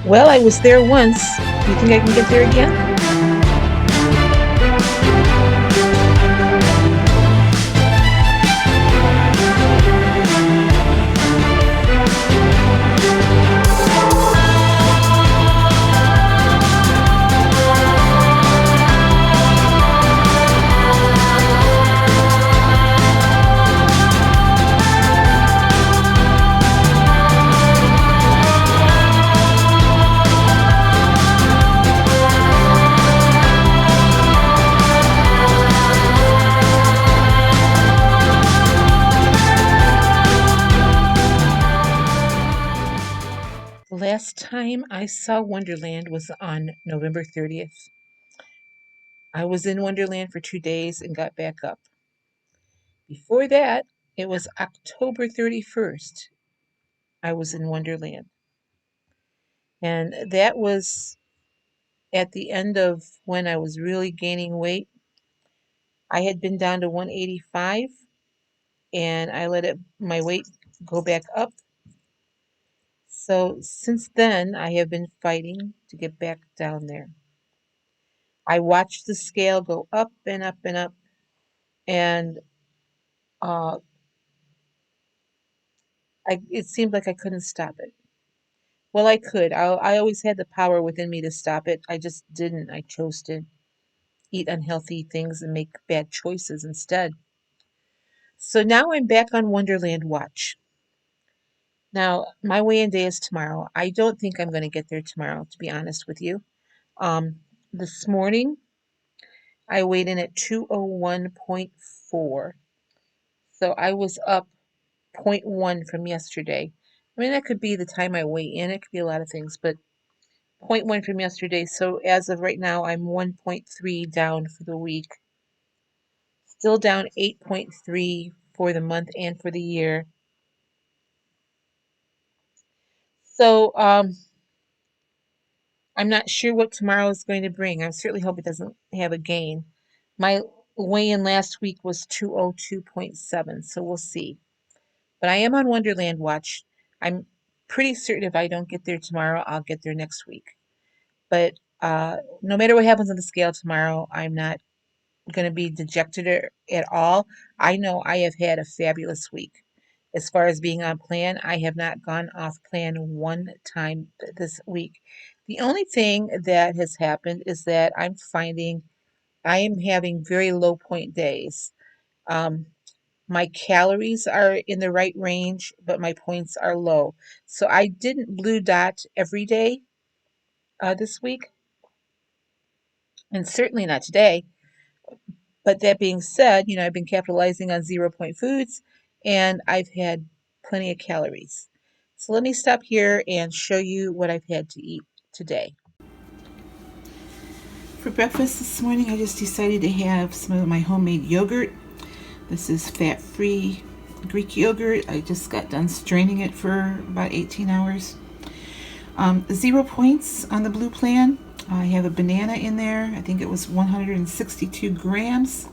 Well, I was there once. You think I can get there again? The last time I saw Wonderland was on November 30th. I was in Wonderland for 2 days and got back up. Before that, it was October 31st. I was in Wonderland. And that was at the end of when I was really gaining weight. I had been down to 185 and I let my weight go back up. So since then, I have been fighting to get back down there. I watched the scale go up and up and up, and uh, it seemed like I couldn't stop it. Well, I could. I always had the power within me to stop it. I just didn't. I chose to eat unhealthy things and make bad choices instead. So now I'm back on Wonderland Watch. Now, my weigh-in day is tomorrow. I don't think I'm going to get there tomorrow, to be honest with you. This morning, I weighed in at 201.4. So I was up zero point 0.1 from yesterday. I mean, that could be the time I weigh in. It could be a lot of things, but zero point 0.1 from yesterday. So as of right now, I'm 1.3 down for the week. Still down 8.3 for the month and for the year. So I'm not sure what tomorrow is going to bring. I certainly hope it doesn't have a gain. My weigh-in last week was 202.7, so we'll see. But I am on Wonderland Watch. I'm pretty certain if I don't get there tomorrow, I'll get there next week. But no matter what happens on the scale tomorrow, I'm not going to be dejected at all. I know I have had a fabulous week. As far as being on plan, I have not gone off plan one time this week. The only thing that has happened is that I'm finding I am having very low point days. Um, my calories are in the right range, but my points are low. So I didn't blue dot every day this week, and certainly not today. But that being said, I've been capitalizing on 0 point foods and I've had plenty of calories. So let me stop here and show you what I've had to eat today. For breakfast this morning, I just decided to have some of my homemade yogurt. This is fat-free Greek yogurt. I just got done straining it for about 18 hours. 0 points on the blue plan. I have a banana in there. I think it was 162 grams.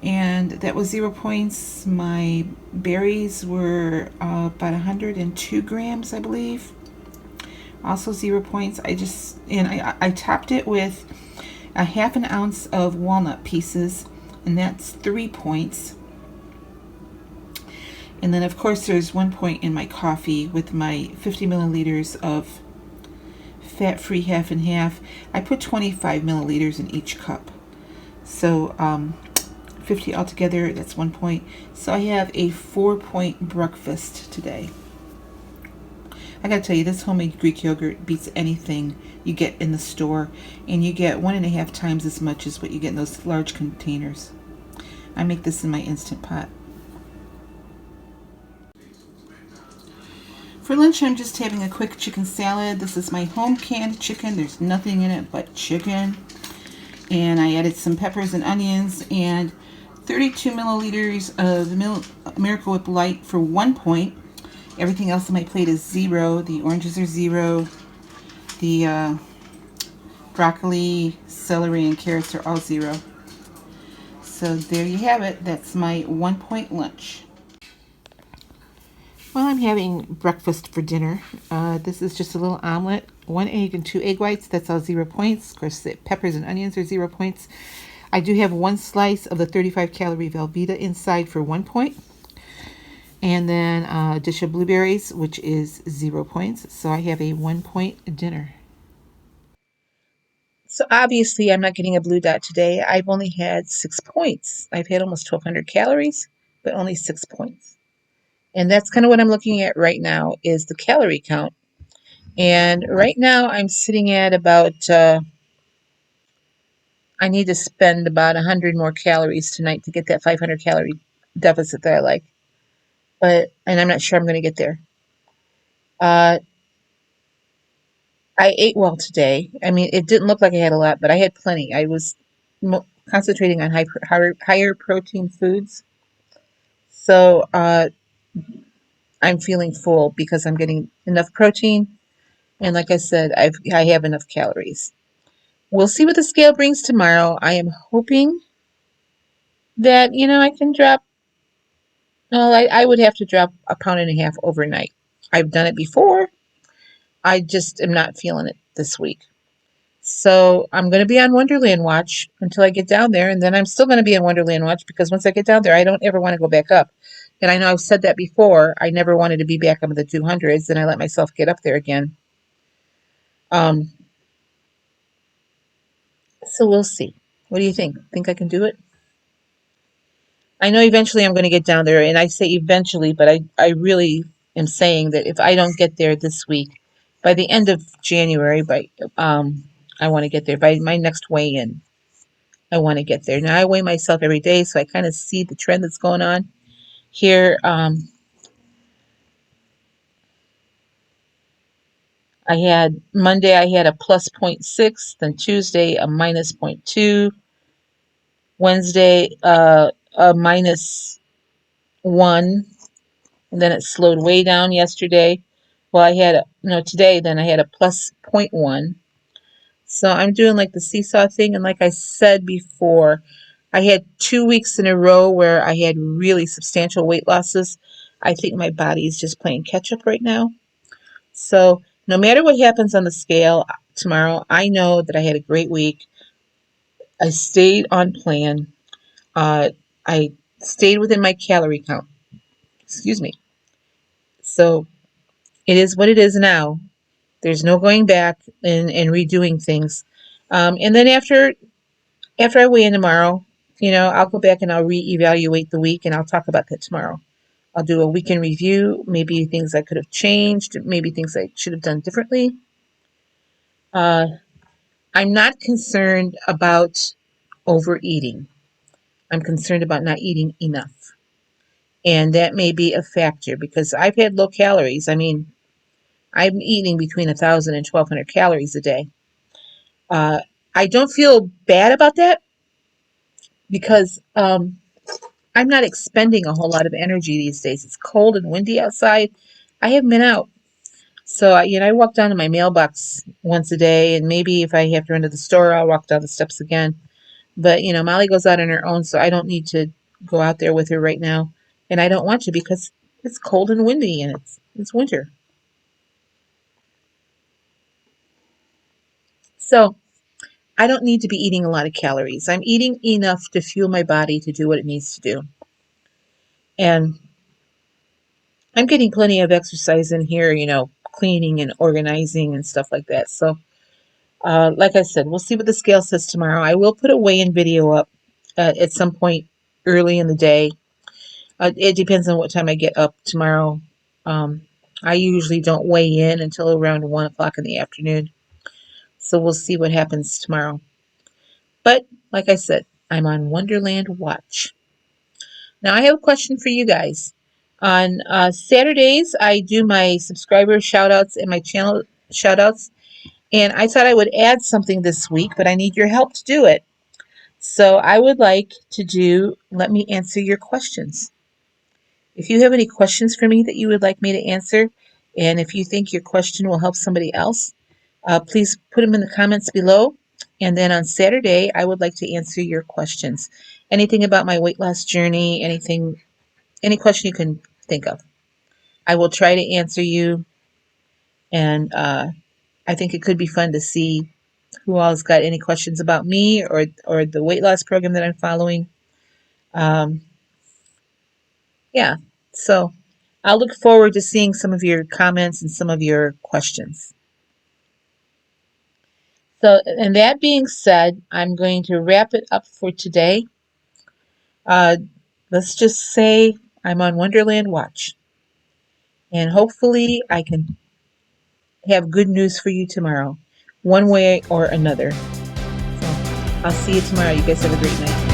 And that was 0 points. My berries were about 102 grams, I believe. Also 0 points. I topped it with a half an ounce of walnut pieces, and that's 3 points. And then of course there's 1 point in my coffee with my 50 milliliters of fat-free half and half. I put 25 milliliters in each cup. So 50 altogether, that's 1 point. So I have a 4 point breakfast today. I gotta tell you, this homemade Greek yogurt beats anything you get in the store, and you get 1.5 times as much as what you get in those large containers. I make this in my Instant Pot. For lunch, I'm just having a quick chicken salad. This is my home canned chicken. There's nothing in it but chicken. And I added some peppers and onions and 32 milliliters of Miracle Whip Light for 1 point. Everything else on my plate is 0. The oranges are 0. The broccoli, celery, and carrots are all 0. So there you have it. That's my 1 point lunch. Well, I'm having breakfast for dinner. This is just a little omelet, 1 egg and 2 egg whites. That's all 0 points. Of course, the peppers and onions are 0 points. I do have one slice of the 35-calorie Velveeta inside for 1 point. And then a dish of blueberries, which is 0 points. So I have a 1 point dinner. So obviously, I'm not getting a blue dot today. I've only had 6 points. I've had almost 1,200 calories, but only 6 points. And that's kind of what I'm looking at right now is the calorie count. And right now I'm sitting at about, I need to spend about 100 more calories tonight to get that 500 calorie deficit that I like. And I'm not sure I'm going to get there. Uh, I ate well today. I mean, it didn't look like I had a lot, but I had plenty. I was concentrating on higher protein foods. So I'm feeling full because I'm getting enough protein. And like I said, I have enough calories. We'll see what the scale brings tomorrow. I am hoping that, I can drop, well, I would have to drop a pound and a half overnight. I've done it before. I just am not feeling it this week. So I'm going to be on Wonderland Watch until I get down there. And then I'm still going to be on Wonderland Watch because once I get down there, I don't ever want to go back up. And I know I've said that before. I never wanted to be back up in the 200s, and I let myself get up there again. Um, so we'll see. What do you think? Think I can do it? I know eventually I'm going to get down there, and I say eventually, but I really am saying that if I don't get there this week, by the end of January, I want to get there by my next weigh-in. I want to get there. Now I weigh myself every day, so I kind of see the trend that's going on here. I had Monday, I had a plus 0.6, then Tuesday a minus 0.2, Wednesday a minus 1, and then it slowed way down yesterday. Well, I had today, then I had a plus 0.1. So I'm doing like the seesaw thing, and like I said before, I had 2 weeks in a row where I had really substantial weight losses. I think my body is just playing catch up right now. So no matter what happens on the scale tomorrow, I know that I had a great week. I stayed on plan. I stayed within my calorie count. Excuse me. So it is what it is now. There's no going back and redoing things. And then after I weigh in tomorrow, I'll go back and I'll reevaluate the week and I'll talk about that tomorrow. I'll do a weekend review, maybe things I could have changed, maybe things I should have done differently. I'm not concerned about overeating. I'm concerned about not eating enough. And that may be a factor because I've had low calories. I mean, I'm eating between 1,000 and 1,200 calories a day. Uh, I don't feel bad about that because I'm not expending a whole lot of energy these days. It's cold and windy outside. I haven't been out. So, I walk down to my mailbox once a day, and maybe if I have to run to the store, I'll walk down the steps again. But, Molly goes out on her own, so I don't need to go out there with her right now. And I don't want to because it's cold and windy and it's winter. So I don't need to be eating a lot of calories. I'm eating enough to fuel my body to do what it needs to do. And I'm getting plenty of exercise in here, cleaning and organizing and stuff like that. So, like I said, we'll see what the scale says tomorrow. I will put a weigh-in video up at some point early in the day. It depends on what time I get up tomorrow. I usually don't weigh in until around 1 o'clock in the afternoon. So we'll see what happens tomorrow. But like I said, I'm on Wonderland Watch. Now I have a question for you guys. On Saturdays, I do my subscriber shout outs and my channel shout outs. And I thought I would add something this week, but I need your help to do it. So I would like to let me answer your questions. If you have any questions for me that you would like me to answer, and if you think your question will help somebody else, please put them in the comments below. And then on Saturday, I would like to answer your questions. Anything about my weight loss journey, any question you can think of. I will try to answer you, and I think it could be fun to see who all's got any questions about me or the weight loss program that I'm following. Um, yeah, so I'll look forward to seeing some of your comments and some of your questions. So, and that being said, I'm going to wrap it up for today. Uh, let's just say I'm on Wonderland Watch, and hopefully I can have good news for you tomorrow, one way or another. So I'll see you tomorrow. You guys have a great night.